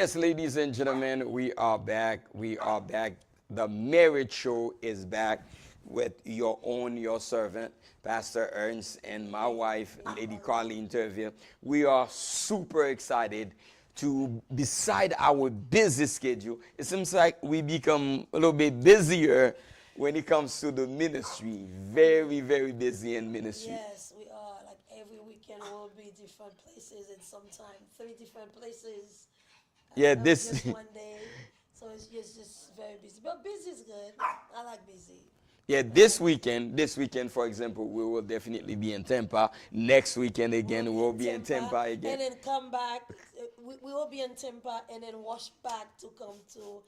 Yes, ladies and gentlemen, we are back. We are back. The marriage show is back with your servant, Pastor Ernst, and my wife, Lady Carline Thervil. We are super excited to, beside our busy schedule, it seems like we become a little bit busier when it comes to the ministry. Very, very busy in ministry. Yes, we are. Like every weekend, we'll be different places, and sometimes three different places. Yeah, Not this. just one day. So it's just very busy. But busy is good. I like busy. Yeah, I like busy. this weekend, for example, we will definitely be in Tampa. Next weekend We'll again, be we'll in be in Tampa Tampa again. and then come back. We will be in Tampa and then wash back to come to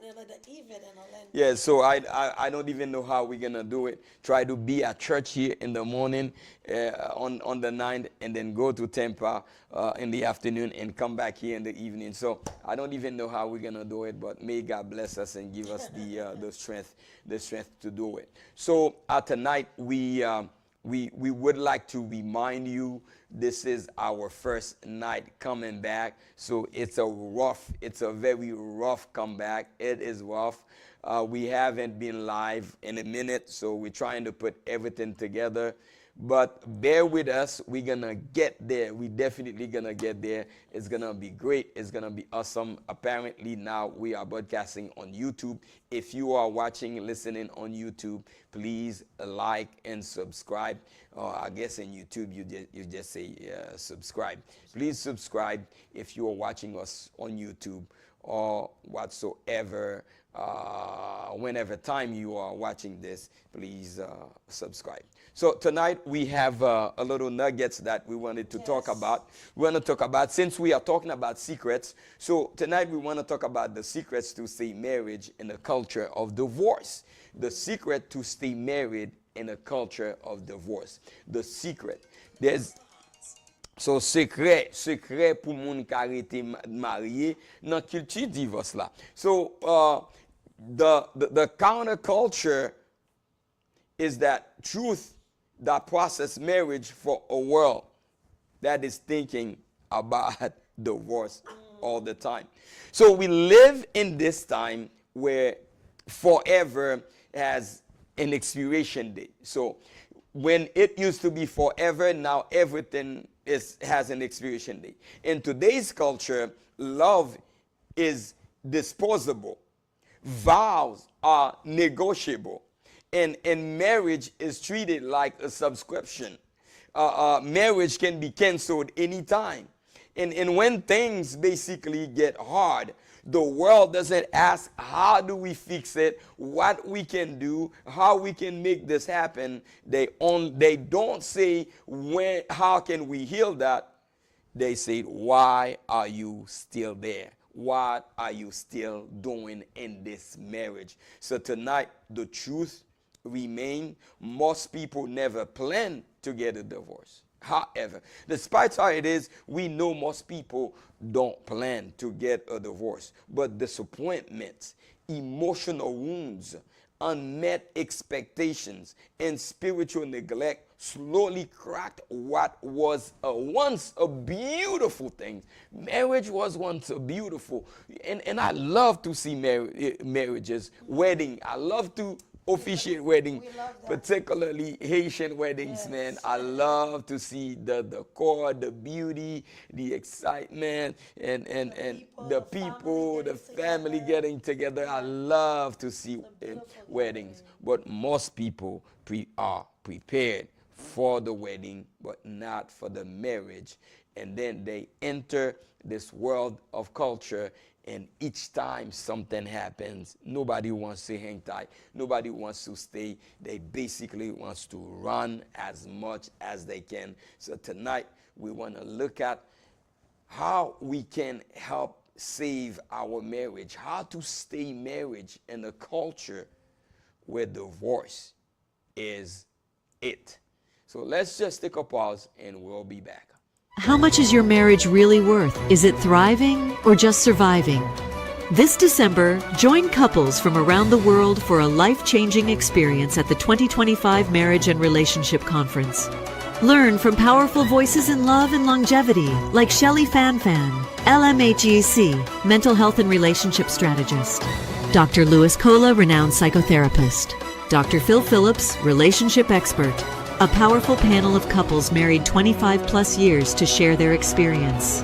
another event in Orlando. Yeah, so I don't even know how we're gonna do it. Try to be at church here in the morning, on the 9th, and then go to Tampa in the afternoon and come back here in the evening. So I don't even know how we're gonna do it, but may God bless us and give us the strength to do it. So tonight we would like to remind you this is our first night coming back. So it's a very rough comeback. It is rough. We haven't been live in a minute, so we're trying to put everything together. But bear with us. We're going to get there. We definitely going to get there. It's going to be great. It's going to be awesome. Apparently now we are broadcasting on YouTube. If you are watching, listening on YouTube, please like and subscribe. I guess in YouTube you just say subscribe. Please subscribe if you are watching us on YouTube or whatsoever. Whenever time you are watching this, please subscribe. So tonight we have a little nuggets that we wanted to talk about. We want to talk about, since we are talking about secrets, so tonight we want to talk about the secrets to stay married in a culture of divorce. The secret to stay married in a culture of divorce. The secret. There's So, secret pour moun ki arete marié dans culture divorce là. So, the counterculture is that truth that process marriage for a world that is thinking about divorce all the time. So we live in this time where forever has an expiration date. So when it used to be forever, now everything has an expiration date. In today's culture, love is disposable. Vows are negotiable. And marriage is treated like a subscription. Marriage can be canceled anytime. And when things basically get hard, the world doesn't ask how do we fix it, what we can do, how we can make this happen. They don't say how can we heal that. They say, why are you still there? What are you still doing in this marriage? So tonight, the truth remain, most people never plan to get a divorce. However, despite how it is, we know most people don't plan to get a divorce. But disappointments, emotional wounds, unmet expectations, and spiritual neglect slowly cracked what was once a beautiful thing. Marriage was once a beautiful, and I love to see marriages, wedding. I love to officiate wedding, particularly Haitian weddings, yes. Man. I love to see the decor, the beauty, the excitement, and the people, the family getting together. I love to see weddings. But most people are prepared for the wedding, but not for the marriage. And then they enter this world of culture, and each time something happens, nobody wants to hang tight. Nobody wants to stay. They basically wants to run as much as they can. So tonight, we want to look at how we can help save our marriage, how to stay married in a culture where divorce is it. So let's just take a pause, and we'll be back. How much is your marriage really worth? Is it thriving or just surviving? This December, join couples from around the world for a life-changing experience at the 2025 Marriage and Relationship Conference. Learn from powerful voices in love and longevity, like Shelley Fanfan, LMHEC, mental health and relationship strategist. Dr. Louis Cola, renowned psychotherapist. Dr. Phil Phillips, relationship expert. A powerful panel of couples married 25 plus years to share their experience.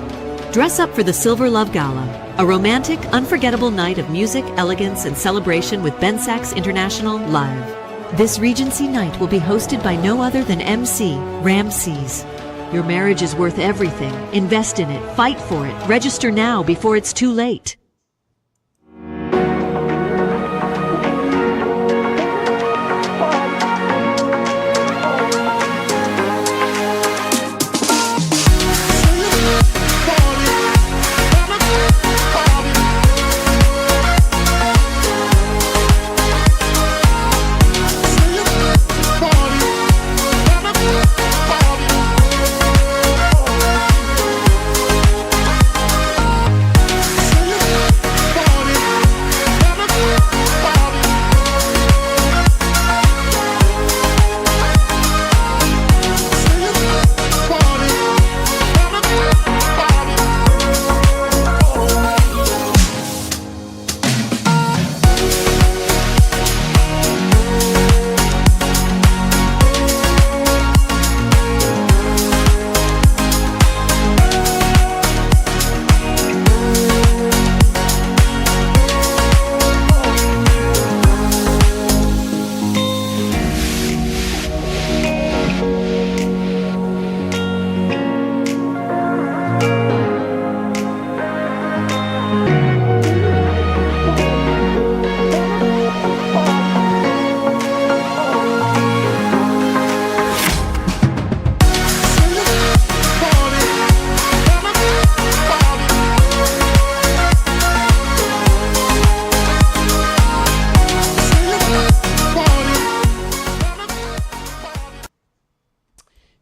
Dress up for the Silver Love Gala, a romantic, unforgettable night of music, elegance, and celebration with Ben Sachs International Live. This Regency night will be hosted by no other than MC Ramses. Your marriage is worth everything. Invest in it. Fight for it. Register now before it's too late.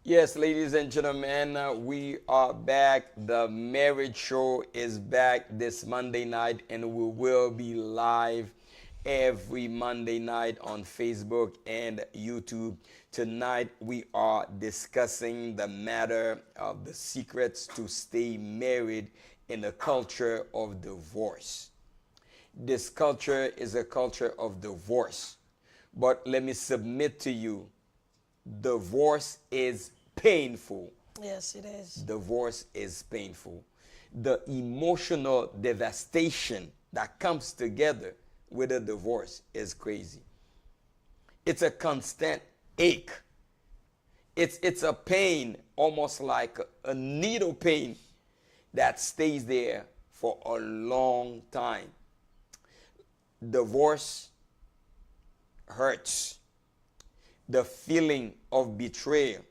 Yes, ladies and gentlemen, we are back. The marriage show is back this Monday night, and we will be live every Monday night on Facebook and YouTube. Tonight, we are discussing the matter of the secrets to stay married in the culture of divorce. This culture is a culture of divorce. But let me submit to you, divorce is painful. Yes, it is. Divorce is painful. The emotional devastation that comes together with a divorce is crazy. It's a constant ache. It's a pain, almost like a needle pain that stays there for a long time. Divorce hurts. The feeling of betrayal,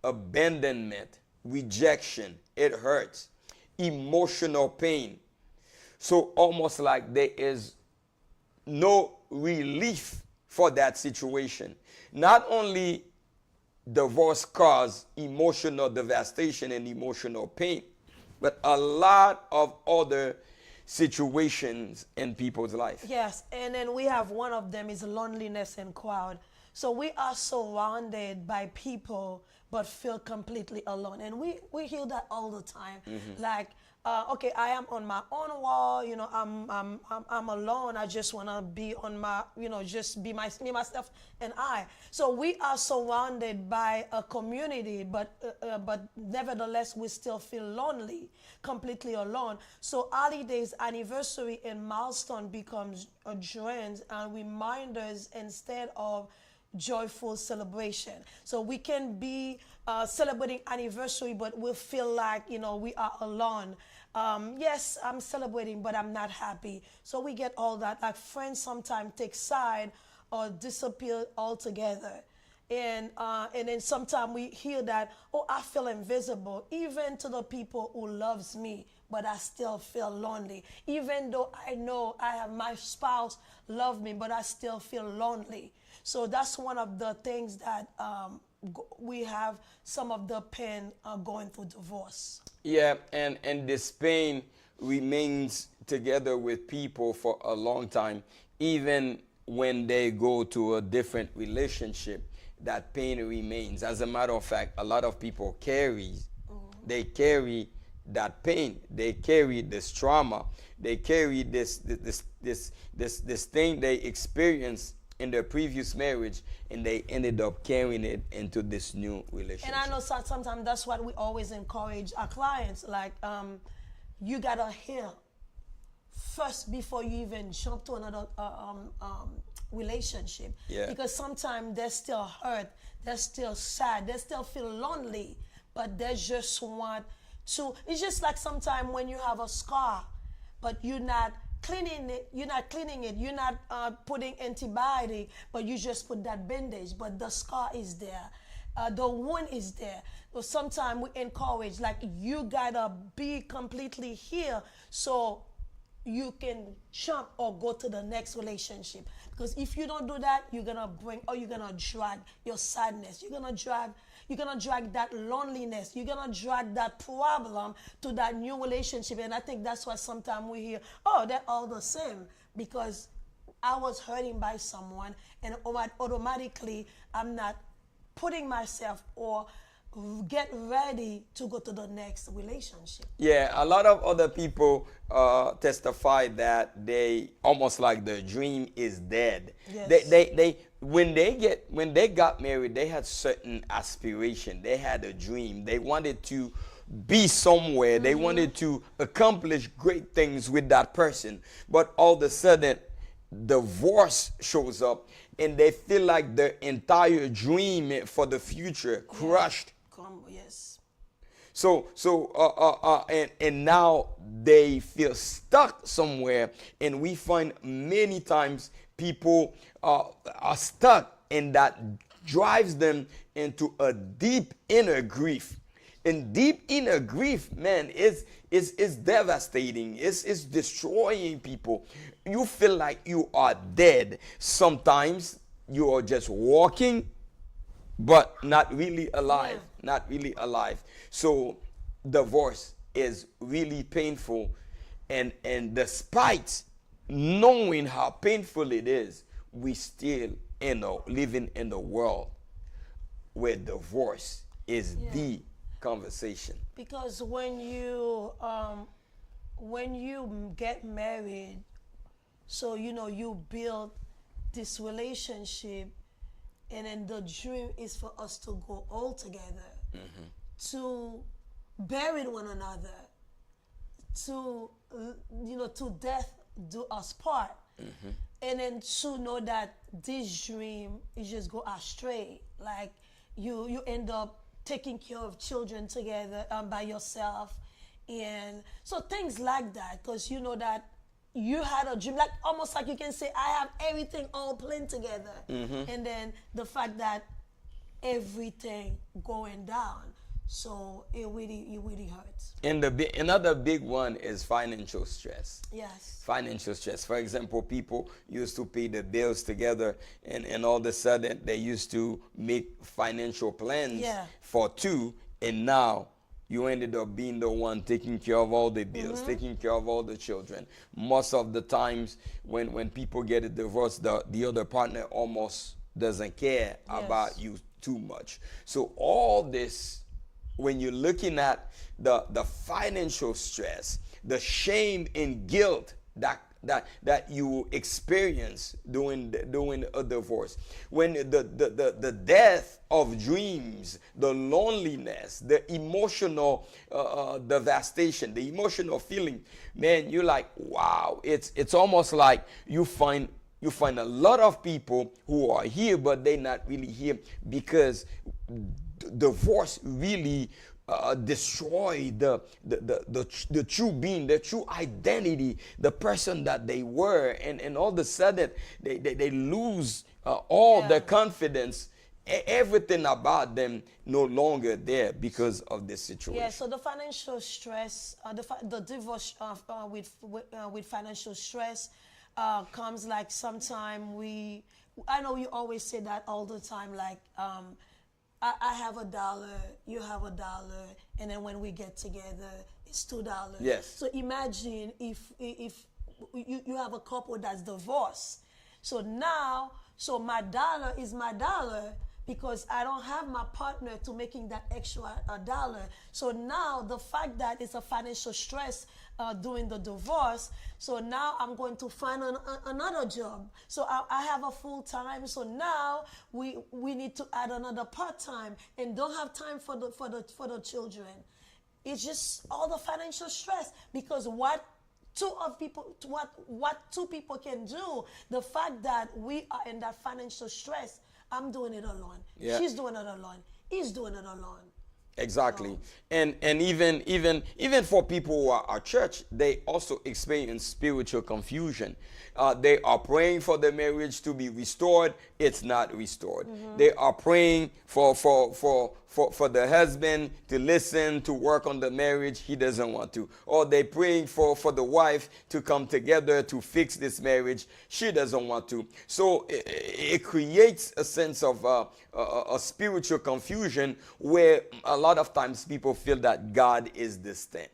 abandonment, rejection, it hurts. Emotional pain. So almost like there is no relief for that situation. Not only divorce cause emotional devastation and emotional pain, but a lot of other situations in people's life. Yes, and then we have one of them is loneliness and crowd. So we are surrounded by people but feel completely alone. And we hear that all the time. Mm-hmm. Like, okay, I am on my own wall, you know, I'm alone. I just want to be on my, you know, just be me, myself, and I. So we are surrounded by a community, but nevertheless, we still feel lonely, completely alone. So holidays, anniversary, and milestone becomes a trend and reminders instead of joyful celebration. So we can be celebrating anniversary, but we feel like, you know, we are alone. Yes, I'm celebrating, but I'm not happy. So we get all that. Like friends sometimes take side or disappear altogether. And then sometimes we hear that, oh, I feel invisible, even to the people who loves me, but I still feel lonely. Even though I know I have my spouse love me, but I still feel lonely. So that's one of the things that we have some of the pain going through divorce. Yeah, and this pain remains together with people for a long time, even when they go to a different relationship, that pain remains. As a matter of fact, a lot of people they carry that pain. They carry this trauma. They carry this thing they experienced in their previous marriage, and they ended up carrying it into this new relationship. And I know sometimes that's what we always encourage our clients. Like, you gotta heal first before you even jump to another relationship. Yeah. Because sometimes they're still hurt, they're still sad, they still feel lonely, but they just want to. It's just like sometimes when you have a scar, but you're not cleaning it, you're not putting antibiotic, but you just put that bandage, but the scar is there. The wound is there. So sometimes we encourage, like, you gotta be completely healed so you can jump or go to the next relationship. Because if you don't do that, you're gonna drag your sadness. You're gonna drag that loneliness. You're gonna drag that problem to that new relationship. And I think that's why sometimes we hear, oh, they're all the same, because I was hurting by someone, and automatically I'm not putting myself or get ready to go to the next relationship. Yeah, a lot of other people testify that they almost like the dream is dead. Yes. They when they got married, they had certain aspiration. They had a dream. They wanted to be somewhere. They wanted to accomplish great things with that person. But all of a sudden, divorce shows up, and they feel like their entire dream for the future crushed. Yes. And now they feel stuck somewhere, and we find many times people are stuck, and that drives them into a deep inner grief. And deep inner grief, man, is devastating. It's destroying people. You feel like you are dead. Sometimes you are just walking, but not really alive. Yeah. Not really alive. So divorce is really painful, and despite knowing how painful it is, we still living in a world where divorce is the conversation. Because when you get married, so you build this relationship, and then the dream is for us to go all together, to bury one another, to death do us part, and then to know that this dream is just go astray. Like you end up taking care of children together by yourself, and so things like that, because you know that you had a dream, like almost like you can say, I have everything all planned together, and then the fact that everything going down, so it really hurts. And another big one is financial stress. Yes. Financial stress. For example, people used to pay the bills together, and all of a sudden they used to make financial plans for two, and now you ended up being the one taking care of all the bills, taking care of all the children. Most of the times when people get a divorce, the other partner almost doesn't care about you too much. So all this, when you're looking at the financial stress, the shame and guilt that you experience during a divorce, when the death of dreams, the loneliness, the emotional devastation, the emotional feeling, man, you're like, wow. It's almost like you find a lot of people who are here, but they're not really here because divorce really destroy the true being, the true identity, the person that they were, and all of a sudden they lose all their confidence. Everything about them no longer there because of this situation. Yeah, so the financial stress, the divorce with financial stress comes like sometime I know you always say that all the time, like I have $1, you have $1, and then when we get together, it's $2. Yes. So imagine if you have a couple that's divorced. So now, so my dollar is my dollar because I don't have my partner to making that extra dollar. So now the fact that it's a financial stress during the divorce, so now I'm going to find another job. So I have a full time. So now we need to add another part time and don't have time for the children. It's just all the financial stress because what two people can do, the fact that we are in that financial stress, I'm doing it alone. Yeah. She's doing it alone. He's doing it alone. Exactly. And even for people who are at church, they also experience spiritual confusion. They are praying for the marriage to be restored. It's not restored. They are praying for the husband to listen, to work on the marriage. He doesn't want to. Or they praying for the wife to come together to fix this marriage. She doesn't want to. So it creates a sense of a spiritual confusion where a lot of times people feel that God is distant.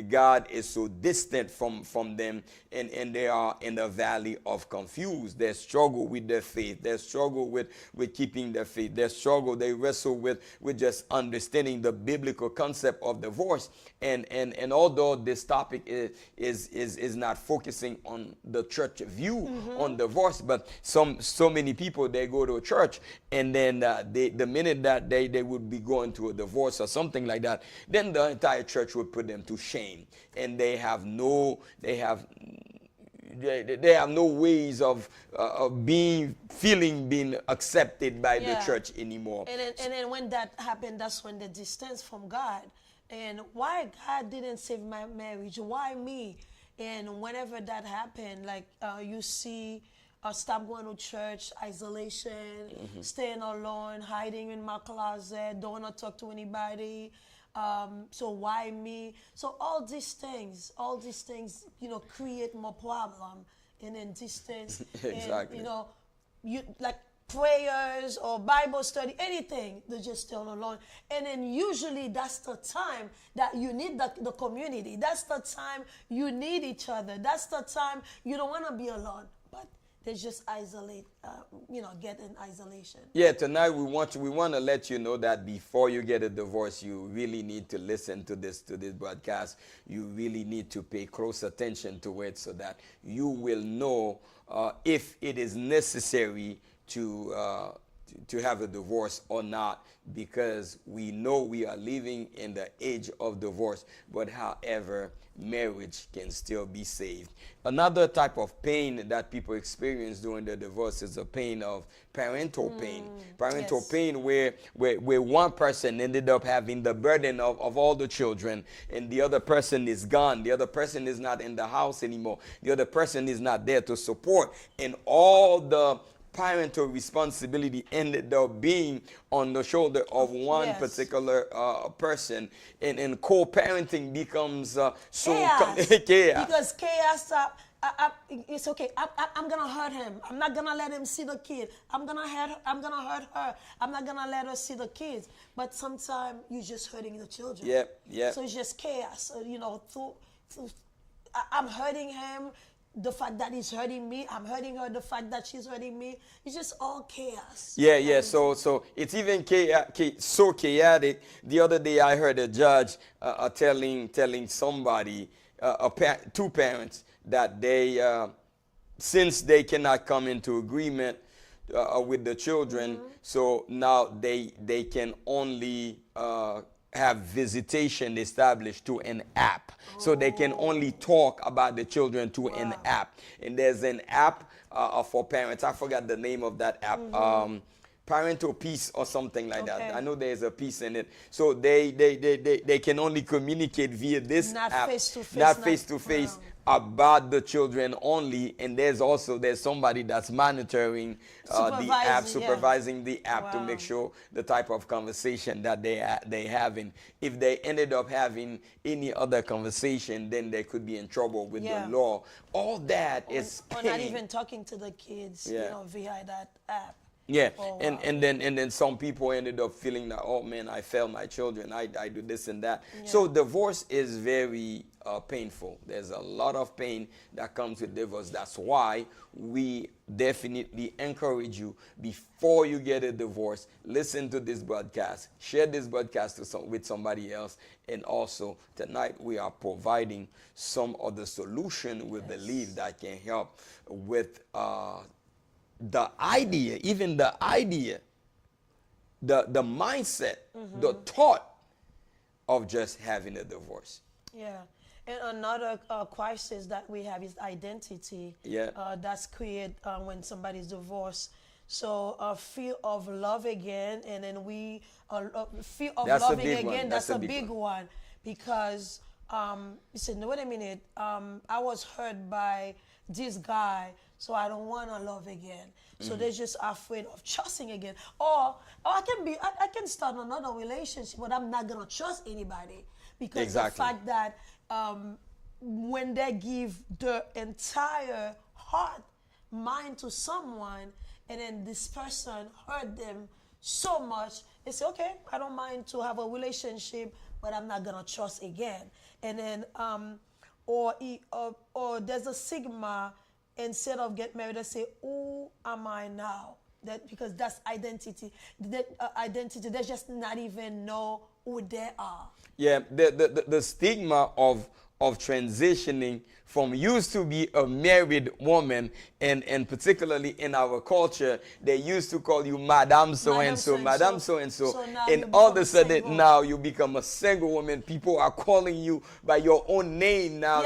God is so distant from them, and they are in the valley of confused. They struggle with their faith. They struggle with keeping their faith. They wrestle with just understanding the biblical concept of divorce. And although this topic is not focusing on the church view on divorce, but so many people, they go to a church, and then the minute that they would be going to a divorce or something like that, then the entire church would put them to shame. And they have no ways of being accepted by the church anymore. And then when that happened, that's when the distance from God. And why God didn't save my marriage? Why me? And whenever that happened, like you see, stop going to church, isolation, staying alone, hiding in my closet, don't want to talk to anybody. So why me? So all these things, create more problem, and then distance. Exactly. And, you like prayers or Bible study, anything, they're just still alone. And then usually that's the time that you need the community. That's the time you need each other. That's the time you don't want to be alone. But they just isolate, get in isolation. Yeah, tonight we want to let you know that before you get a divorce, you really need to listen to this broadcast. You really need to pay close attention to it so that you will know if it is necessary to have a divorce or not, because we know we are living in the age of divorce. But however, marriage can still be saved. Another type of pain that people experience during the divorce is a pain of parental pain. Parental pain where one person ended up having the burden of all the children, and the other person is gone. The other person is not in the house anymore. The other person is not there to support, and all the parental responsibility ended up being on the shoulder of one particular person, and co-parenting becomes chaos. chaos. Because chaos, it's okay. I'm gonna hurt him. I'm not gonna let him see the kid. I'm gonna hurt her. I'm not gonna let her see the kids. But sometimes you're just hurting the children. Yep. So it's just chaos. I'm hurting him. The fact that he's hurting me, I'm hurting her. The fact that she's hurting me, it's just all chaos. Yeah. So it's even so chaotic. The other day I heard a judge telling somebody, two parents, that they since they cannot come into agreement with the children, so now they can only have visitation established to an app. So they can only talk about the children to an app. And there's an app for parents. I forgot the name of that app. Parental Peace or something like that. I know there's a piece in it. So they can only communicate via this app. Not face to face. About the children only, and there's somebody that's monitoring the app, supervising the app to make sure the type of conversation that they having. If they ended up having any other conversation, then they could be in trouble with the law. All that is pain. Or not even talking to the kids, via that app. Yeah, and then some people ended up feeling that, oh man, I failed my children, I do this and that. So divorce is very painful. There's a lot of pain that comes with divorce. That's why we definitely encourage you, before you get a divorce, listen to this broadcast, share this broadcast with somebody else, and also tonight we are providing some of the solution we believe that can help with the idea, the mindset, the thought of just having a divorce. Yeah. And another crisis that we have is identity. Yeah. That's created when somebody's divorced. So fear of love again, and then fear of That's a loving big again. one. That's a big one, because you said, no, wait a minute. I was hurt by this guy, so I don't want to love again. So they're just afraid of trusting again. Or I can start another relationship, but I'm not gonna trust anybody, because Exactly. the fact that when they give the entire heart, mind to someone, and then this person hurt them so much, they say, okay, I don't mind to have a relationship, but I'm not gonna trust again. And then or there's a stigma. Instead of get married, they say, who am I now? That, because that's identity. Identity, they just not even know who they are. Yeah, the stigma of transitioning from used to be a married woman, and particularly in our culture, they used to call you Madame so-and-so, Madame so-and-so. So now And you all of become a sudden, single. now you become a single woman. People are calling you by your own name now.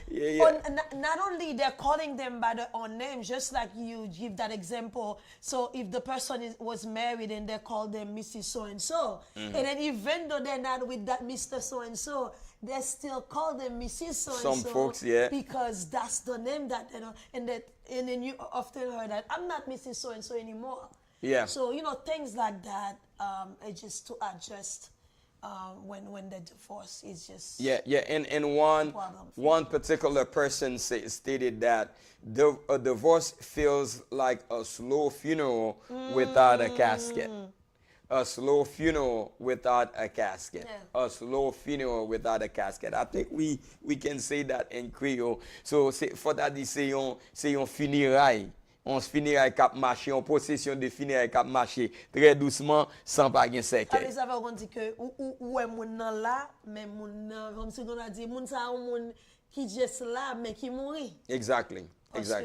Yeah. Or not only they're calling them by their own name, just like you give that example. So if the person was married and they call them Mrs. So-and-so, and then even though they're not with that Mr. So-and-so, they still call them Mrs. So-and-so. Some folks, yeah. Because that's the name that they know. And then you often heard that, I'm not Mrs. So-and-so anymore. Yeah. So, things like that, it's just to adjust when the divorce is just... Yeah, and one particular person stated that a divorce feels like a slow funeral without a casket. A slow funeral without a casket. Yeah. A slow funeral without a casket. I think we can say that in Creole. So, for that, c'est un funérail. On se funérail cap marcher, en possession de funérail cap marcher très doucement, sans pas gen cercueil. Ça veut dire que ou est moun nan là, mais moun nan, comme si on a dit, moun sa moun qui juste là, mais qui mourit. Exactly. Parce que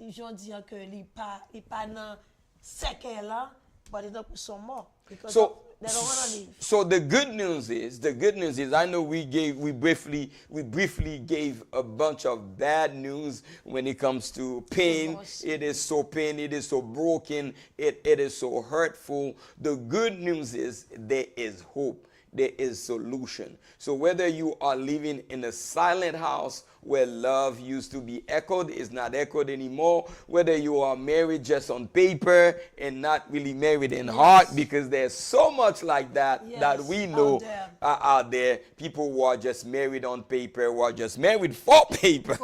j'en dis que il pas nan cercueil là, but ils sont morts. Because they don't want to leave. So the good news is, I know we briefly gave a bunch of bad news when it comes to pain. Divorce. It is so pain, it is so broken, it is so hurtful. The good news is there is hope. There is solution. So whether you are living in a silent house where love used to be echoed is not echoed anymore, whether you are married just on paper and not really married in heart, because there's so much like that that we know out there. People who are just married on paper, who are just married for paper,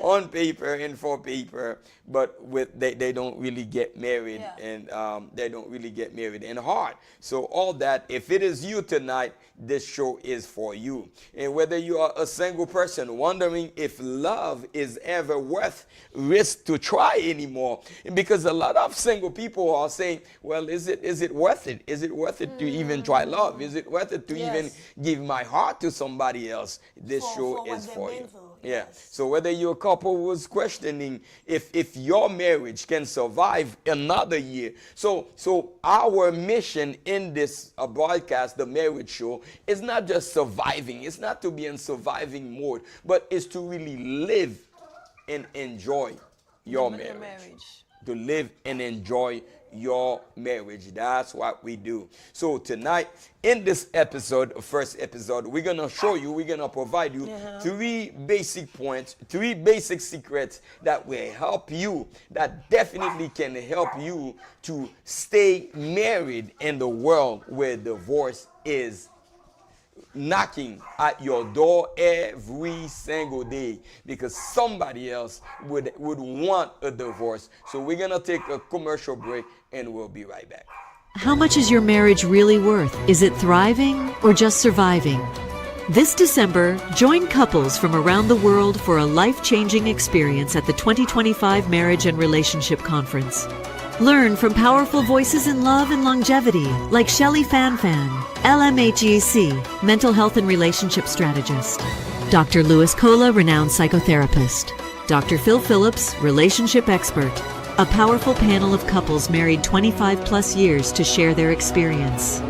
on paper and for paper, but they don't really get married, and they don't really get married in heart. So all that, if it is you tonight, this show is for you. And whether you are a single person wondering if love is ever worth risk to try anymore, because a lot of single people are saying, well, is it worth it? Is it worth it to even try love? Is it worth it to even give my heart to somebody else? This show is for you. Yeah. So whether your couple was questioning if your marriage can survive another year. So our mission in this broadcast, the marriage show, is not just surviving. It's not to be in surviving mode, but it's to really live and enjoy your marriage. To live and enjoy your marriage. That's what we do. So tonight, in this episode, first episode, we're going to show you, we're going to provide you 3 basic points, 3 basic secrets that will help you, that definitely can help you to stay married in the world where divorce is knocking at your door every single day, because somebody else would want a divorce. So we're going to take a commercial break and we'll be right back. How much is your marriage really worth? Is it thriving or just surviving? This December, join couples from around the world for a life-changing experience at the 2025 Marriage and Relationship Conference. Learn from powerful voices in love and longevity like Shelley Fanfan, LMHEC, mental health and relationship strategist; Dr. Louis Cola, renowned psychotherapist; Dr. Phil Phillips, relationship expert. A powerful panel of couples married 25 plus years to share their experience.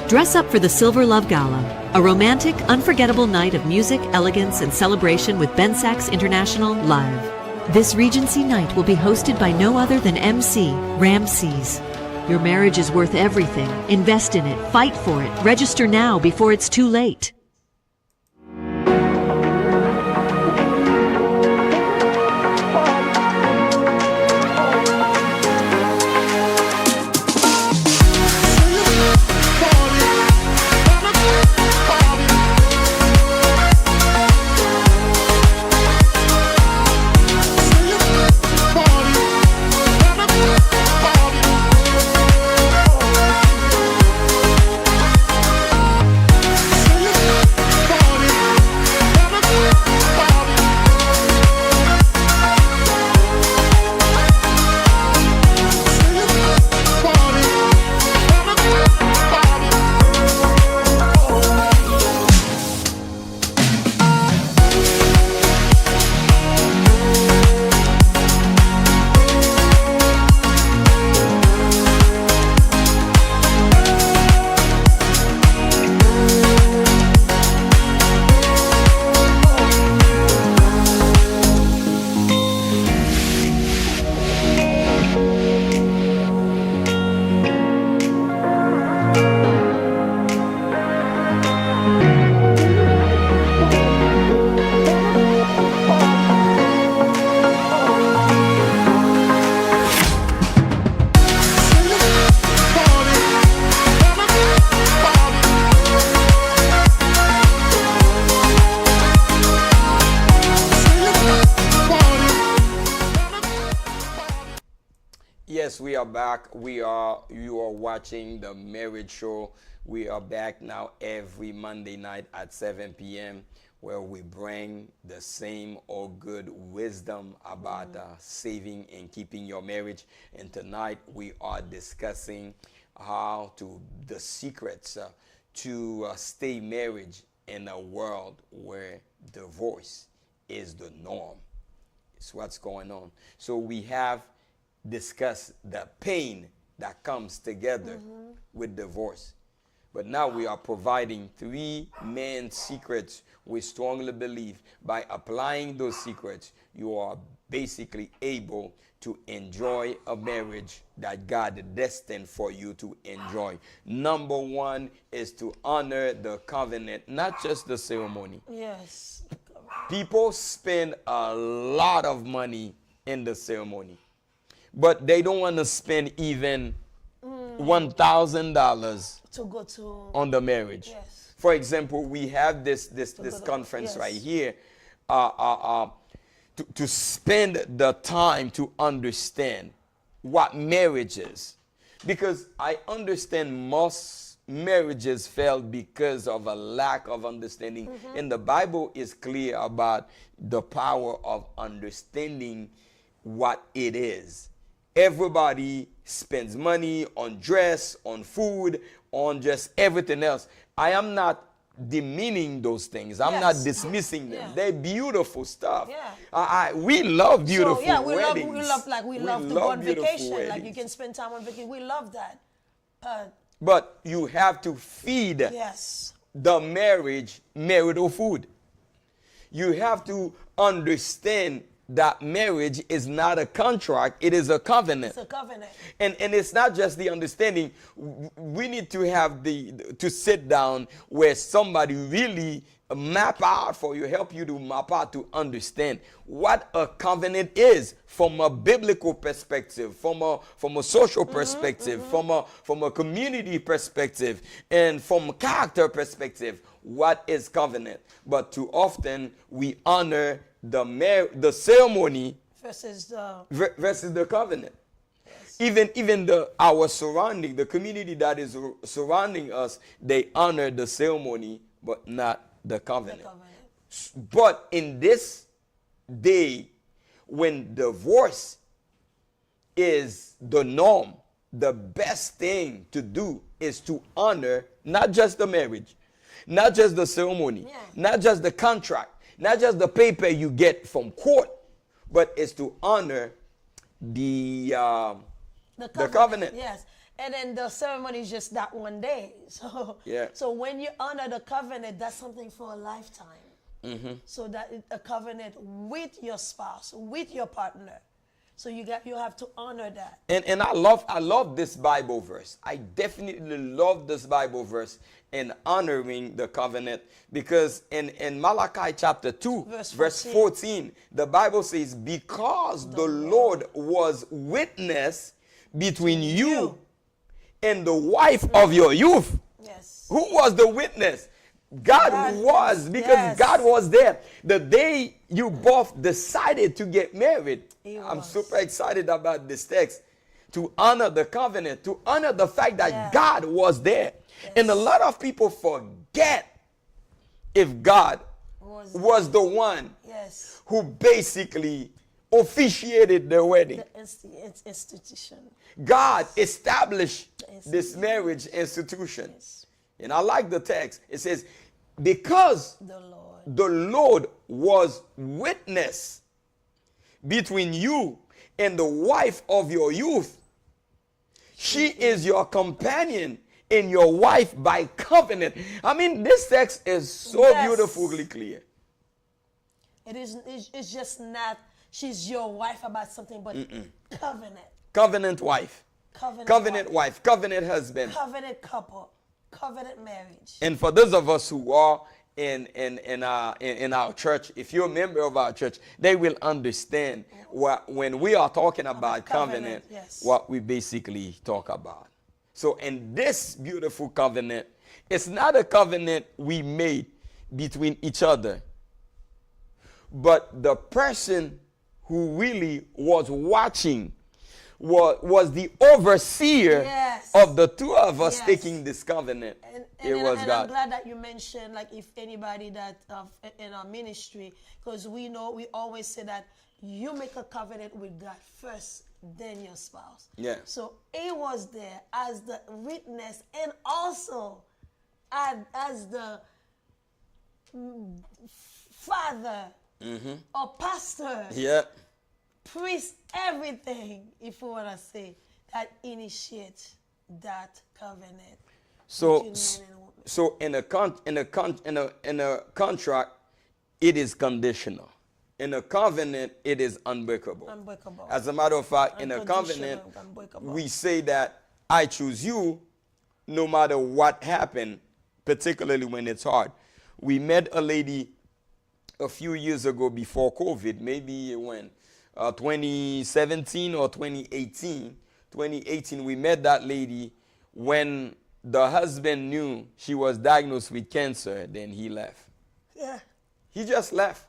Dress up for the Silver Love Gala, a romantic, unforgettable night of music, elegance, and celebration with Ben Sachs International Live. This Regency night will be hosted by no other than MC Ramses. Your marriage is worth everything. Invest in it. Fight for it. Register now before it's too late. Yes, we are back. You are watching the Marriage Show. We are back now every Monday night at 7 p.m. where we bring the same or good wisdom about saving and keeping your marriage. And tonight we are discussing the secrets to stay married in a world where divorce is the norm. It's what's going on. So we have discussed the pain that comes together with divorce. But now we are providing 3 main secrets. We strongly believe by applying those secrets, you are basically able to enjoy a marriage that God destined for you to enjoy. Number 1 is to honor the covenant, not just the ceremony. Yes. People spend a lot of money in the ceremony, but they don't want to spend even $1,000 To go to on the marriage. Yes. For example, we have this conference yes. right here to spend the time to understand what marriage is. Because I understand most marriages fail because of a lack of understanding. And the Bible is clear about the power of understanding what it is. Everybody spends money on dress, on food, on just everything else. I am not demeaning those things. I'm not dismissing them. Yeah. They're beautiful stuff. Yeah. we love beautiful So yeah, weddings. we love to go on beautiful vacation. Like weddings. you can spend time on vacation. We love that. But you have to feed Yes. the marriage marital food. You have to understand that marriage is not a contract, it is a covenant. It's a covenant. And it's not just the understanding. We need to have to sit down where somebody really map out for you, help you to map out to understand what a covenant is from a biblical perspective, from a social perspective, from a community perspective, and from a character perspective. What is covenant? But too often we honor the ceremony versus the covenant. Yes. Even our surrounding, the community that is surrounding us, they honor the ceremony but not the covenant. The covenant. But in this day, when divorce is the norm, the best thing to do is to honor not just the marriage, not just the ceremony, not just the contract, not just the paper you get from court, but is to honor the covenant. Yes. And then the ceremony is just that one day. So, so when you honor the covenant, that's something for a lifetime. So that a covenant with your spouse, with your partner. So you have to honor that. And I love this Bible verse. I definitely love this Bible verse in honoring the covenant, because in Malachi chapter 2, verse 14, the Bible says, because the Lord was witness between you and the wife of your youth. Yes. Who was the witness? God was, because God was there. The day you both decided to get married, I'm super excited about this text, to honor the covenant, to honor the fact that God was there. And a lot of people forget if God was the one who basically officiated the wedding. The institution. God established this marriage institution. And I like the text. It says, because the Lord was witness between you and the wife of your youth. She is your companion and your wife by covenant. I mean, this text is so beautifully clear. It's just not she's your wife about something, but covenant. Covenant wife. Covenant wife. Covenant husband. Covenant couple. Covenant marriage. And for those of us who are in our church, if you're a member of our church, they will understand when we are talking about covenant, what we basically talk about. So in this beautiful covenant, it's not a covenant we made between each other, but the person who really was watching was the overseer of the two of us taking this covenant. It was God. I'm glad that you mentioned, like, if anybody that in our ministry, because we know, we always say that you make a covenant with God first, then your spouse. Yeah. So he was there as the witness and also as the father or pastor. Yeah. Priest, everything, if we want to say, that initiate that covenant. So in a contract, it is conditional. In a covenant, it is unbreakable. Unbreakable. As a matter of fact, in a covenant, we say that I choose you no matter what happened, particularly when it's hard. We met a lady a few years ago before COVID, maybe when 2017 or 2018. 2018, we met that lady when the husband knew she was diagnosed with cancer, then he left. Yeah. He just left.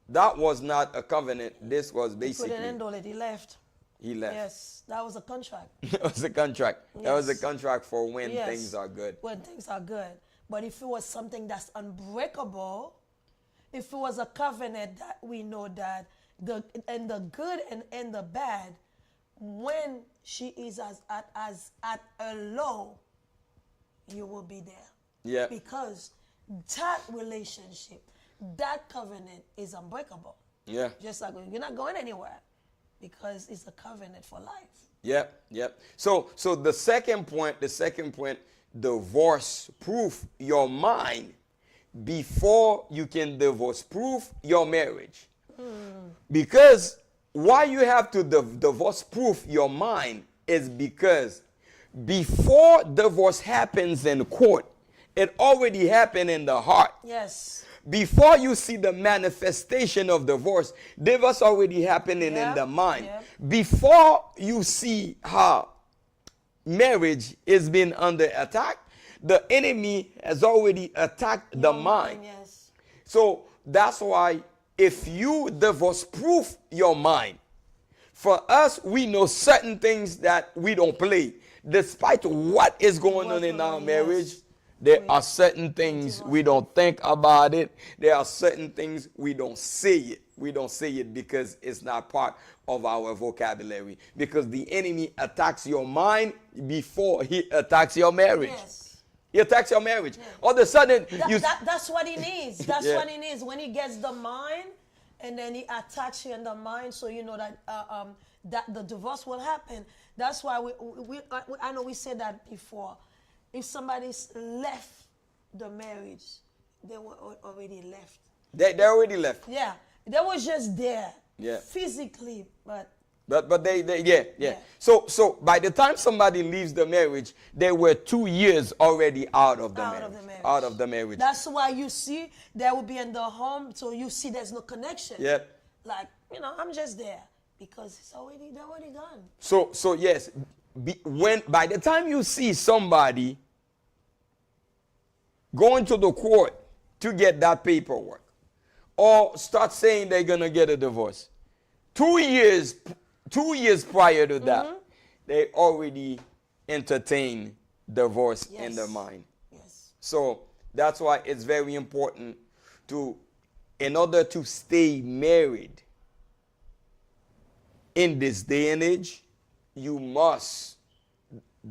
That was not a covenant. This was basically... He put an end on it. He left. He left. Yes, that was a contract. That was a contract. Yes. That was a contract for when things are good. When things are good. But if it was something that's unbreakable, if it was a covenant that we know that the good and the bad, when she is at a low, you will be there. Yeah. Because that relationship, that covenant is unbreakable. Yeah. Just like you're not going anywhere because it's a covenant for life. Yep, yep. So the second point, divorce proof your mind before you can divorce proof your marriage. Because why you have to divorce proof your mind is because before divorce happens in court, it already happened in the heart. Yes. Before you see the manifestation of divorce already happening in the mind. Yep. Before you see how marriage is being under attack, the enemy has already attacked the mind. Yes. So that's why if you divorce proof your mind, for us, we know certain things that we don't play. Despite what is going on in our marriage, There are certain things we don't think about it. There are certain things we don't say it. We don't say it because it's not part of our vocabulary. Because the enemy attacks your mind before he attacks your marriage. Yes. He attacks your marriage. All of a sudden, that's what he needs. That's what he needs. When he gets the mind, and then he attacks you in the mind, so you know that that the divorce will happen. That's why I know we said that before. If somebody's left the marriage, they were already left. They already left. Yeah, they was just there. Yeah. Physically, but they. So by the time somebody leaves the marriage, they were 2 years already out of the marriage. Out of the marriage. That's why you see they will be in the home, so you see there's no connection. Yeah. Like, I'm just there because they're already gone. So yes, by the time you see somebody going to the court to get that paperwork, or start saying they're gonna get a divorce, 2 years prior to that, they already entertain divorce in their mind. Yes. So that's why it's very important in order to stay married in this day and age, you must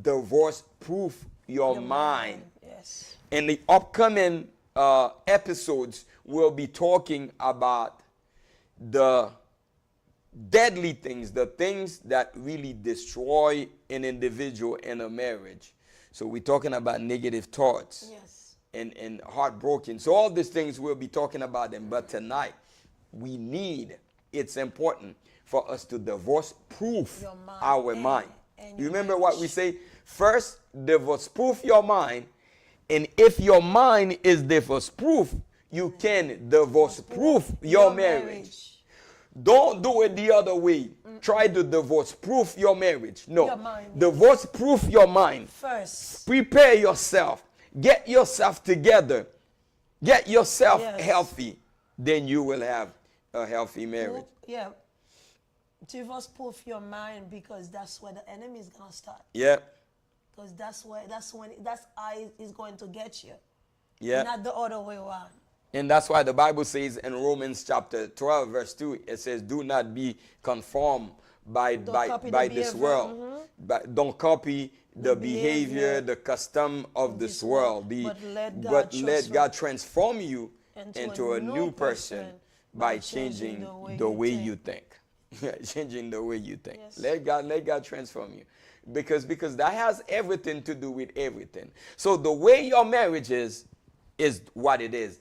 divorce-proof your mind. Yes. In the upcoming episodes, we'll be talking about the deadly things, the things that really destroy an individual in a marriage. So we're talking about negative thoughts. Yes. And heartbroken. So all these things we'll be talking about them. But tonight, it's important for us to divorce-proof our mind. You remember what we say? First, divorce-proof your mind. And if your mind is divorce-proof, you can divorce-proof your marriage. Don't do it the other way. Try to divorce-proof your marriage. No. Divorce-proof your mind. First. Prepare yourself. Get yourself together. Get yourself healthy. Then you will have a healthy marriage. Yeah. Divorce-proof your mind, because that's where the enemy is going to start. Yeah. Because that's how he's going to get you. Yeah. Not the other way around. And that's why the Bible says in Romans chapter 12, verse 2, it says, do not be conformed by this world. But don't copy the behavior, the custom of this world. But let God transform you into a new person by changing the way you think. Changing the way you think. Yes. Let God transform you. Because that has everything to do with everything. So the way your marriage is what it is.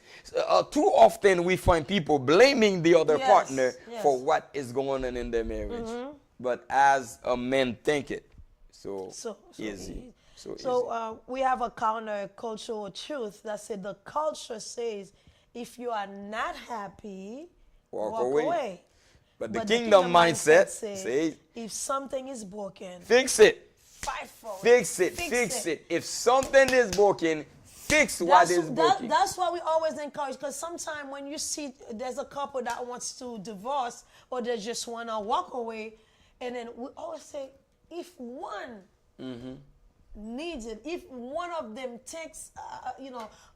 Too often we find people blaming the other partner for what is going on in their marriage. But as a man think it, so easy. So we have a counter-cultural truth that said the culture says if you are not happy, walk away. But the kingdom mindset says if something is broken, fix it. Fight for it. Fix it. If something is broken, fix what is broken. That's why we always encourage, because sometimes when you see there's a couple that wants to divorce or they just want to walk away, and then we always say, if one needs it, if one of them thinks,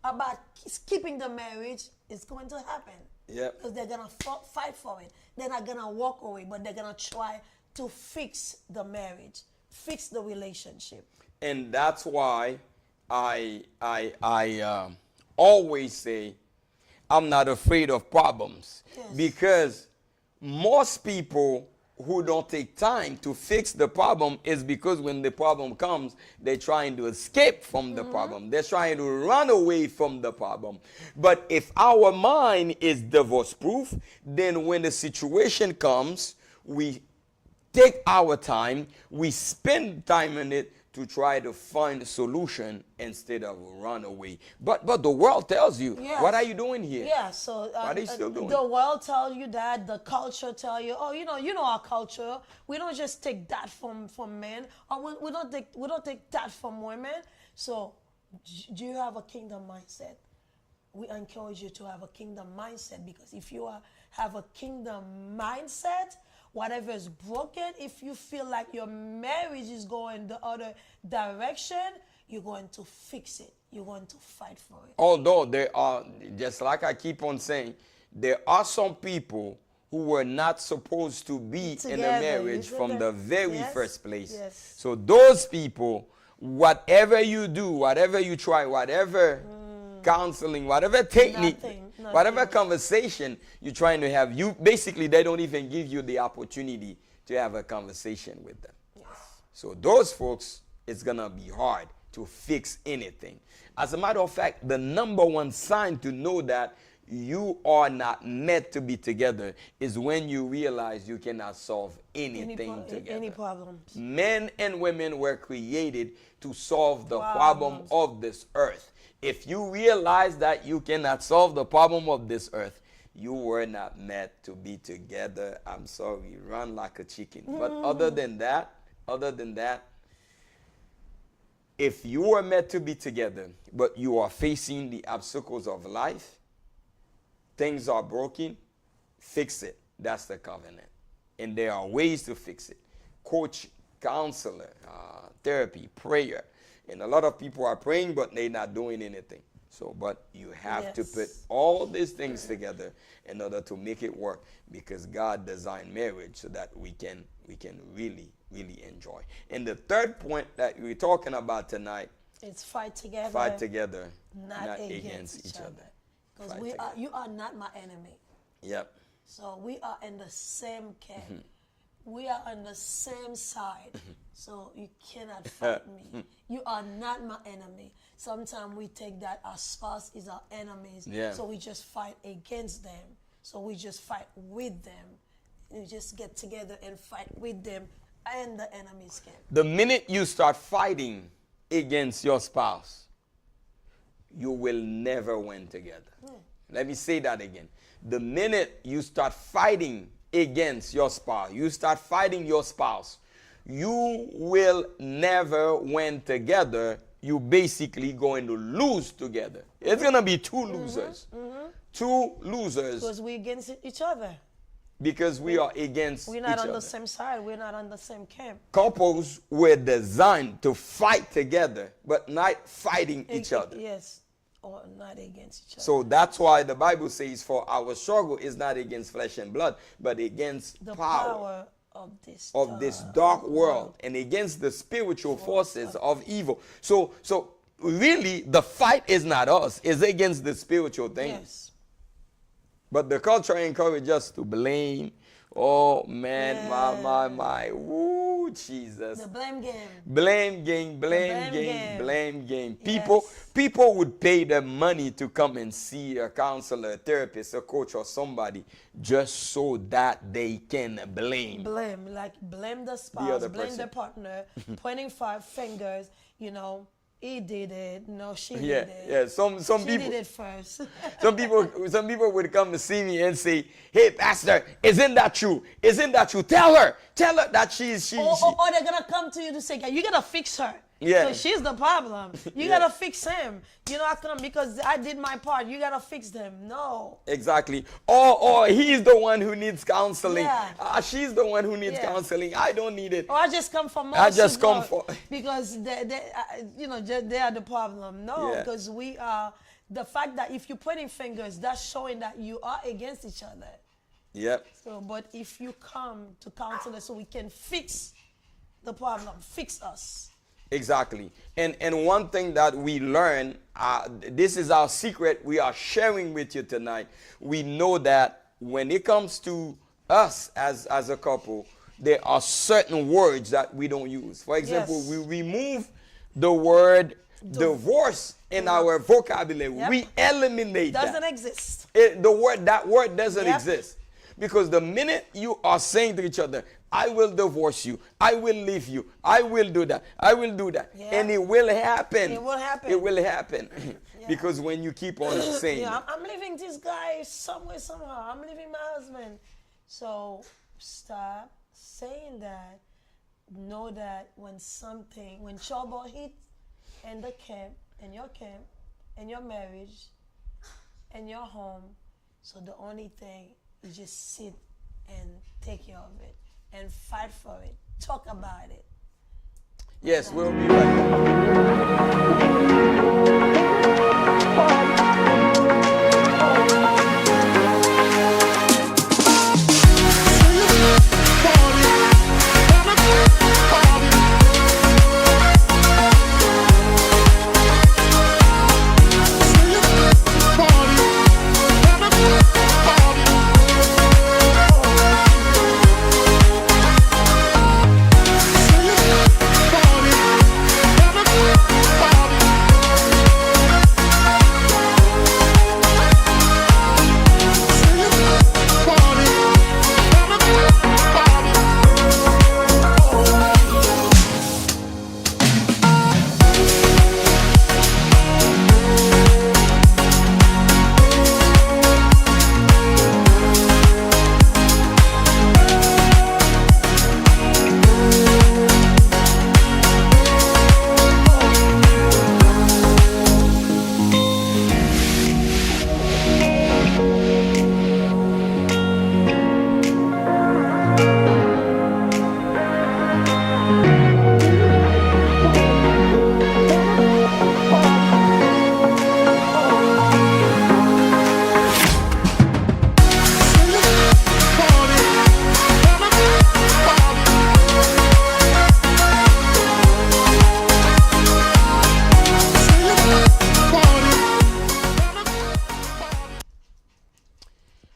about keeping the marriage, it's going to happen. Yeah. Because they're going to fight for it. They're not going to walk away, but they're going to try to fix the marriage, fix the relationship. And that's why I always say I'm not afraid of problems. Yes. Because most people who don't take time to fix the problem is because when the problem comes, they're trying to escape from the problem. They're trying to run away from the problem. But if our mind is divorce-proof, then when the situation comes, we take our time, we spend time in it to try to find a solution instead of run away. But the world tells you, what are you doing here? Yeah, so what are you still doing? The world tells you that, the culture tell you, you know our culture. We don't just take that from men, or we don't take that from women. So do you have a kingdom mindset? We encourage you to have a kingdom mindset, because if you have a kingdom mindset, whatever is broken, if you feel like your marriage is going the other direction, you're going to fix it. You're going to fight for it. Although there are, just like I keep on saying, there are some people who were not supposed to be in a Together, marriage you from said the that. very Yes, first place. yes. So those people, whatever you do, whatever you try, whatever counseling, whatever technique, Nothing. whatever conversation you're trying to have, you basically, they don't even give you the opportunity to have a conversation with them. Yes. So those folks, it's going to be hard to fix anything. As a matter of fact, the number one sign to know that you are not meant to be together is when you realize you cannot solve anything together. Any problems. Men and women were created to solve the problem of this earth. If you realize that you cannot solve the problem of this earth, you were not meant to be together. I'm sorry, run like a chicken. But other than that, if you are meant to be together, but you are facing the obstacles of life, things are broken, fix it. That's the covenant. And there are ways to fix it. Coach, counselor, therapy, prayer. And a lot of people are praying, but they're not doing anything. So, but you have to put all these things together in order to make it work, because God designed marriage so that we can really, really enjoy. And the third point that we're talking about tonight, it's fight together. Fight together, not against each other. Because you are not my enemy. Yep. So we are in the same camp. We are on the same side. So you cannot fight me. You are not my enemy. Sometimes we take that our spouse is our enemies. Yeah. So we just fight against them. So we just fight with them. We just get together and fight with them and the enemy's camp. The minute you start fighting against your spouse, you will never win together. Let me say that again. The minute you start fighting against your spouse, you start fighting your spouse, you will never win together. You basically going to lose together. It's going to be two losers. Two losers. Because we're against each other. Because we are against We're not each on other. the same side. We're not on the same camp. Couples were designed to fight together, but not fighting each other. Yes. Or not against each other. So that's why the Bible says, for our struggle is not against flesh and blood, but against the power of this dark world and against the spiritual forces of evil. So really the fight is not us, it's against the spiritual things. Yes. But the culture encourages us to blame. Oh man, my. Woo, Jesus. The blame game. Blame game. People would pay the money to come and see a counselor, a therapist, a coach, or somebody just so that they can blame. Blame the spouse, other blame person. the partner, pointing five fingers, he did it, no, she Yeah, did it. yeah. Some She people did it first. some people would come to see me and say, "Hey, pastor, isn't that true? Isn't that true? Tell her that she." Or they're gonna come to you to say, you gotta fix her. Yeah. So she's the problem. You Yeah. gotta fix him. I come because I did my part. You gotta fix them. No. Exactly. Or he's the one who needs counseling. Yeah. She's the one who needs counseling. I don't need it. Or I just come for more I just come support for because they are the problem. No, Yeah. because we are the fact that if you're pointing fingers, that's showing that you are against each other. Yep. So, but if you come to counsel us so we can fix the problem, fix us. Exactly. And one thing that we learn, this is our secret we are sharing with you tonight. We know that when it comes to us as a couple, there are certain words that we don't use. For example, Yes. we remove the word divorce in our vocabulary. Yep. We eliminate that. Doesn't exist. That word doesn't Yep. exist. Because the minute you are saying to each other, I will divorce you, I will leave you, I will do that, I will do that, Yeah. and it will happen. It will happen. It will happen. Because when you keep on saying Yeah, it. I'm leaving this guy somewhere, somehow. I'm leaving my husband. So stop saying that. Know that when trouble hits in the camp, in your marriage, in your home, so the only thing is just sit and take care of it and fight for it. Talk about it. Yes, we'll be right back.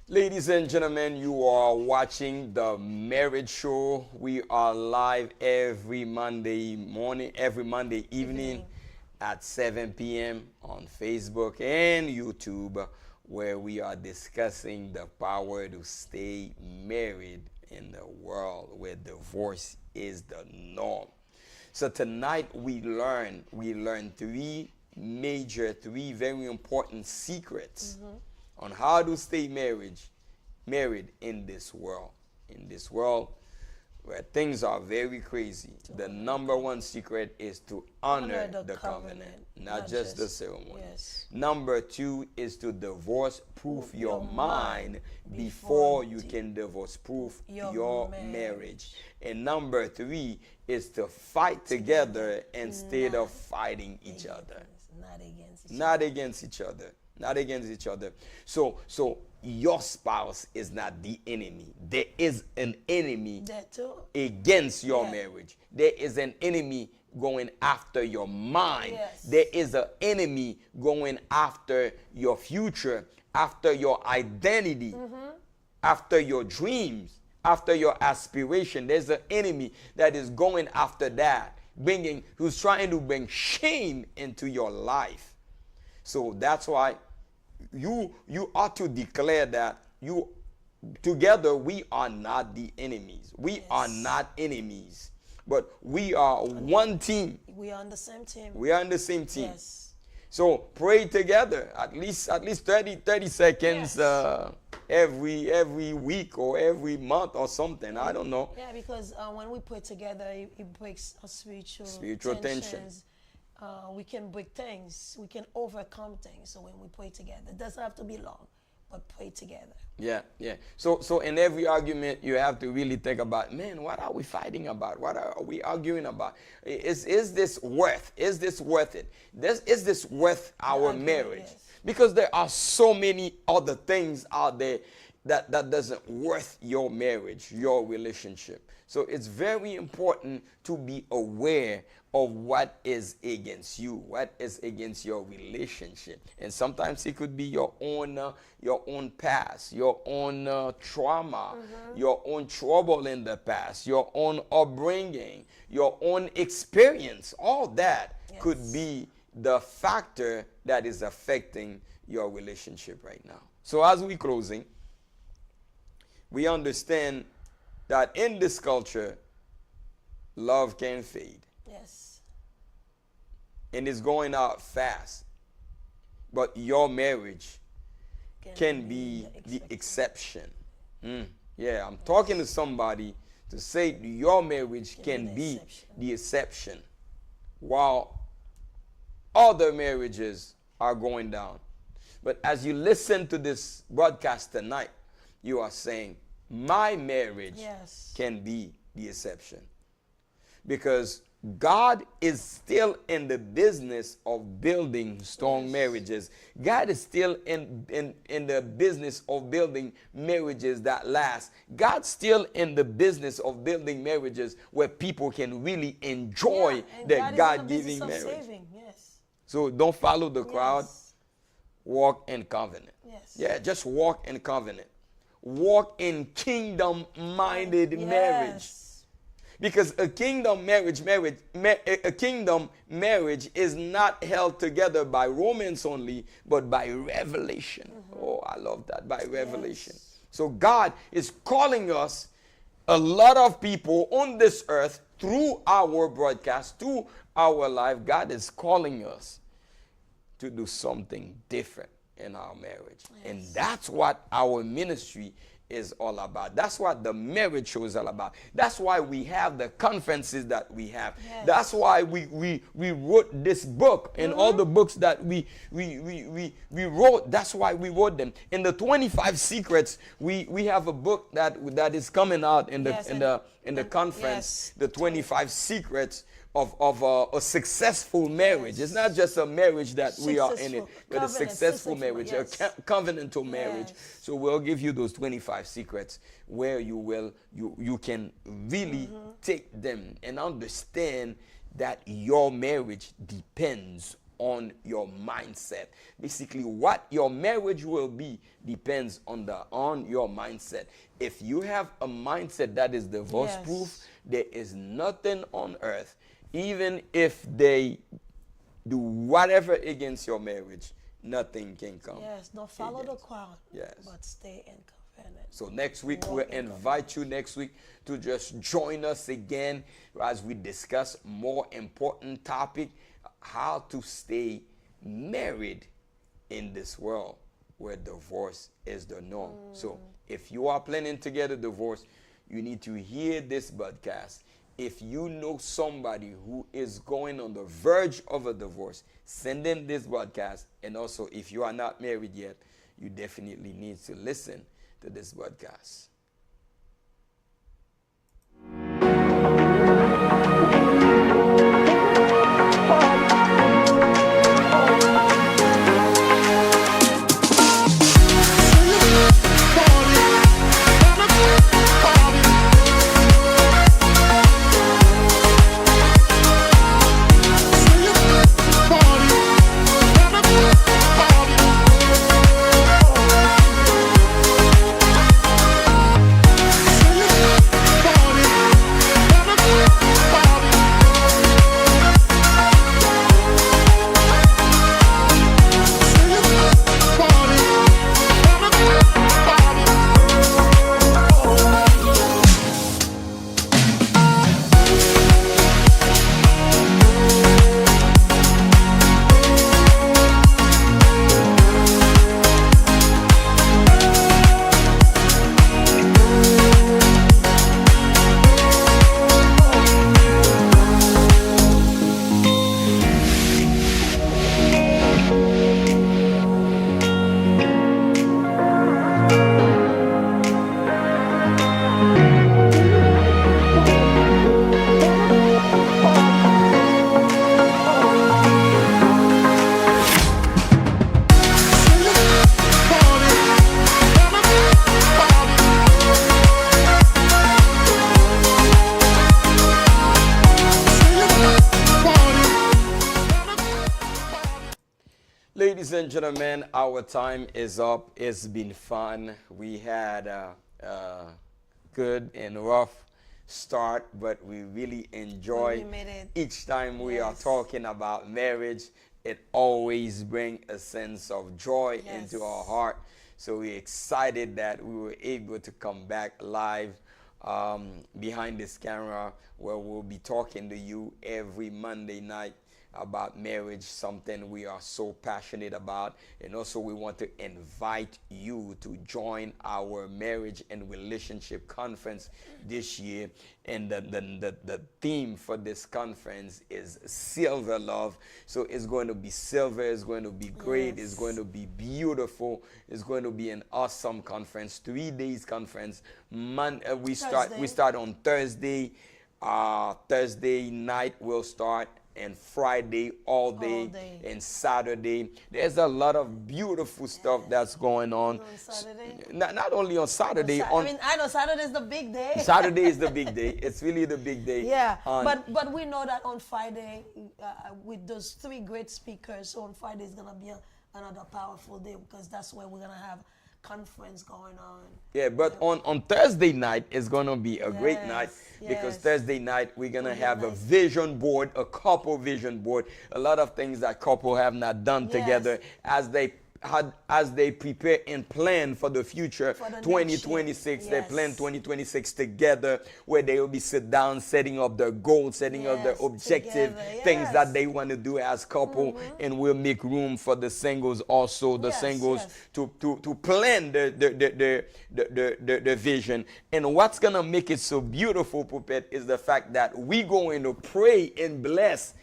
Ladies and gentlemen, you are watching the Marriage Show. We are live every Monday morning, every Monday evening at 7 p.m. on Facebook and YouTube, where we are discussing the power to stay married in the world where divorce is the norm. So tonight we learn three very important secrets on how to stay married in this world. In this world where things are very crazy. The number one secret is to honor the covenant, not just the ceremony. Yes. Number two is to divorce-proof your mind before you can divorce-proof your marriage. And number three is to fight together instead of fighting each other. Not against each other. Not against each other. So your spouse is not the enemy. There is an enemy against your marriage. There is an enemy going after your mind. Yes. There is an enemy going after your future, after your identity, after your dreams, after your aspiration. There's an enemy that is going after that, who's trying to bring shame into your life. So that's why you ought to declare that together we are not the enemies. We are not enemies, but we are one team. We are on the same team. We are on the same team. Yes. So pray together at least 30 seconds every week or every month or something. I don't know. Yeah, because when we pray together, it breaks our spiritual tension. We can break things. We can overcome things. So when we pray together, it doesn't have to be long, but pray together. Yeah. So in every argument, you have to really think about, man, what are we fighting about? What are we arguing about? Is this worth? Is this worth it? Is this worth our marriage? Yes. Because there are so many other things out there that doesn't worth your marriage, your relationship. So it's very important to be aware of what is against you, what is against your relationship. And sometimes it could be your own past, your own trauma, your own trouble in the past, your own upbringing, your own experience. All that could be the factor that is affecting your relationship right now. So as we're closing, we understand that in this culture, love can fade. Yes. And it's going out fast. But your marriage can be the exception. Yeah, I'm talking to somebody to say your marriage can be the exception while other marriages are going down. But as you listen to this broadcast tonight, you are saying, my marriage can be the exception. Because God is still in the business of building strong marriages. God is still in the business of building marriages that last. God's still in the business of building marriages where people can really enjoy their God-given marriage. Saving. Yes. So don't follow the crowd. Yes. Walk in covenant. Yes. Yeah, just walk in covenant. Walk in kingdom-minded marriage. Because a kingdom marriage is not held together by romance only, but by revelation. Oh, I love that, by revelation. Yes. So God is calling us, a lot of people on this earth, through our broadcast, through our life. God is calling us to do something different in our marriage. Yes. And that's what our ministry is all about. That's what the marriage show is all about. That's why we have the conferences that we have. Yes. That's why we wrote this book and all the books that we wrote. That's why we wrote them. In the 25 secrets, we have a book that is coming out in the conference. Yes. The 25 secrets of a successful marriage. Yes. It's not just a marriage that we are in it, but a successful marriage, a covenantal marriage. Yes. So we'll give you those 25 secrets where you can really take them and understand that your marriage depends on your mindset. Basically, what your marriage will be depends on your mindset. If you have a mindset that is divorce proof, there is nothing on earth, even if they do whatever against your marriage, nothing can come. Yes, don't follow the crowd. Yes. But stay in covenant. So next week, we'll invite you next week to just join us again as we discuss more important topic, how to stay married in this world where divorce is the norm. So if you are planning to get a divorce, you need to hear this podcast. If you know somebody who is going on the verge of a divorce, send them this broadcast. And also, if you are not married yet, you definitely need to listen to this broadcast. Ladies and gentlemen, our time is up. It's been fun. We had a good and rough start, but we really enjoy each time we are talking about marriage. It always brings a sense of joy into our heart. So we're excited that we were able to come back live behind this camera, where we'll be talking to you every Monday night about marriage, something we are so passionate about. And also we want to invite you to join our marriage and relationship conference this year. And the theme for this conference is Silver Love. So it's going to be silver, it's going to be great, it's going to be beautiful, it's going to be an awesome conference, 3 days conference. We start on Thursday. Thursday night will start, and Friday all day, and Saturday. There's a lot of beautiful stuff that's going on. On Saturday? Not only on Saturday. I know Saturday is the big day. Saturday is the big day. It's really the big day. Yeah, but we know that on Friday, with those 3 great speakers, so on Friday is going to be another powerful day, because that's where we're going to have conference going on. Yeah, but on Thursday night is going to be a great night, because Thursday night we're going to have a vision board, a couple vision board, a lot of things that couple have not done together as they prepare and plan for the future. For the 2026, they plan 2026 together, where they will be sit down, setting up their goals, setting up their objective, things that they want to do as couple, and we'll make room for the singles also, the singles to plan the vision. And what's gonna make it so beautiful, Puppet, is the fact that we going to pray and bless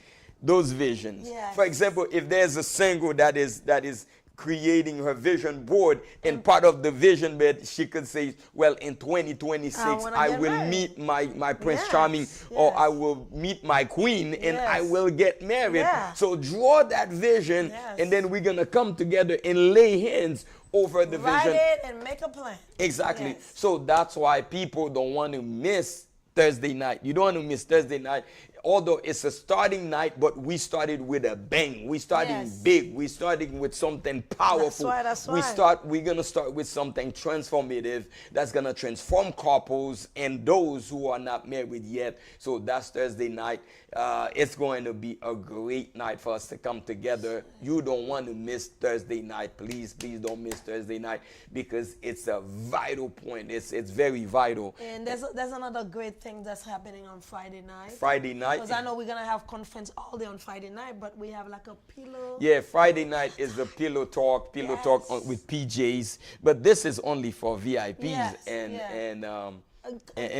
those visions. For example, if there's a single that is creating her vision board, and part of the vision board, she could say, well, in 2026 I will meet my Prince Charming, or I will meet my queen, and I will get married. So draw that vision, and then we're gonna come together and lay hands over the vision. Write it and make a plan. Exactly. So that's why people don't want to miss Thursday night. You don't want to miss Thursday night. Although it's a starting night, but we started with a bang. We started big. We started with something powerful. That's right. We're gonna start with something transformative that's gonna transform couples and those who are not married yet. So that's Thursday night. It's going to be a great night for us to come together. You don't want to miss Thursday night. Please don't miss Thursday night, because it's a vital point. It's very vital. And there's another great thing that's happening on Friday night. Friday night. Because I know we're going to have conference all day on Friday night, but we have like a pillow. Yeah, Friday night is the pillow talk with PJs. But this is only for VIPs and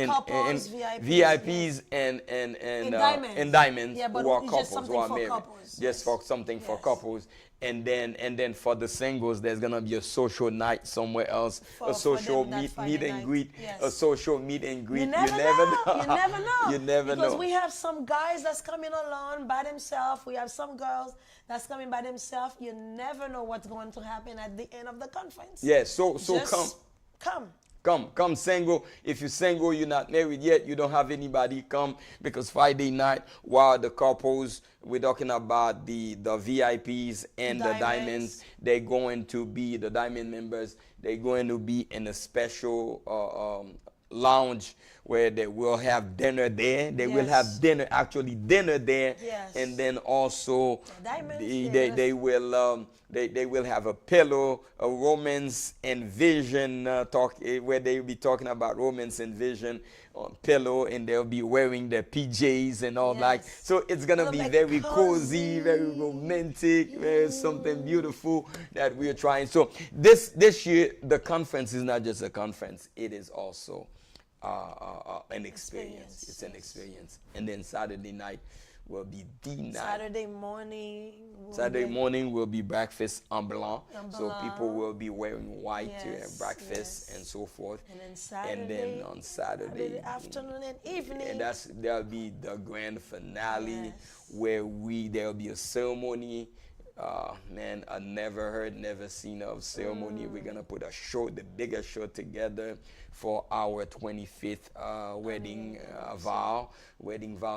couples, VIPs and diamonds, yeah, but who are it's couples, just something who are for married. couples. Just for something for couples. And then for the singles, there's gonna be a social night somewhere else, a social meet and greet, a social meet and greet. You never know. You never know. Because we have some guys that's coming along by themselves. We have some girls that's coming by themselves. You never know what's going to happen at the end of the conference. Yeah. So just come. Come single. If you're single, you're not married yet, you don't have anybody, come, because Friday night, while the couples, we're talking about the VIPs and the diamonds, they're going to be, the diamond members, they're going to be in a special lounge where they will have dinner there. They will have dinner there. And then also they will have a pillow, a romance and vision talk, where they will be talking about romance and vision on pillow, and they'll be wearing their PJs and all that. So it's gonna be very cozy, very romantic, very something beautiful that we're trying. So this year the conference is not just a conference, it is also an experience. It's an experience. And then Saturday night will be the night. Saturday morning will be breakfast en blanc. So people will be wearing white to have breakfast and so forth. And then on Saturday afternoon and evening. And there'll be the grand finale where there'll be a ceremony. Man, I never heard, never seen of ceremony. We're gonna put a show, the biggest show together for our 25th wedding vow.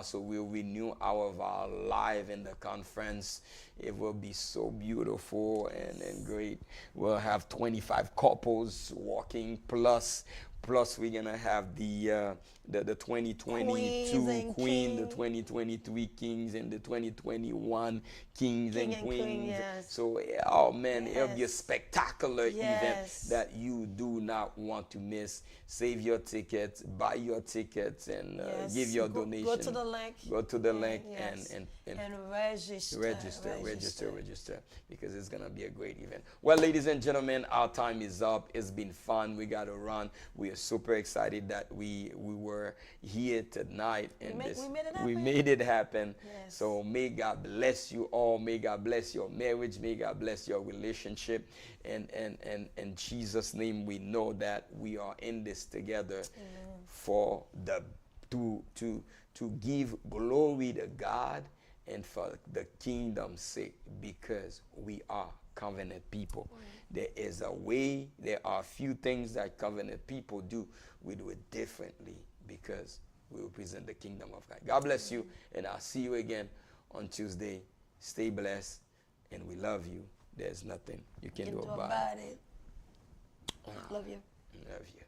So we'll renew our vow live in the conference. It will be so beautiful and great. We'll have 25 couples walking, plus we're gonna have the 2022 queen, the 2023 kings, and the 2021 kings and queens. So oh man, it'll be a spectacular event that you do not want to miss. Save your tickets, buy your tickets, and give your donation. Go to the link. And register, because it's gonna be a great event. Well, ladies and gentlemen, our time is up. It's been fun. We gotta run. We are super excited that we were here tonight, and we made it happen. So may God bless you all. May God bless your marriage. May God bless your relationship. And in Jesus' name, we know that we are in this together for to to give glory to God and for the kingdom's sake, because we are covenant people. There is a way, there are a few things that covenant people do. We do it differently because we represent the kingdom of God. God bless you, and I'll see you again on Tuesday. Stay blessed, and we love you. There's nothing you can do about it. Love you. Love you.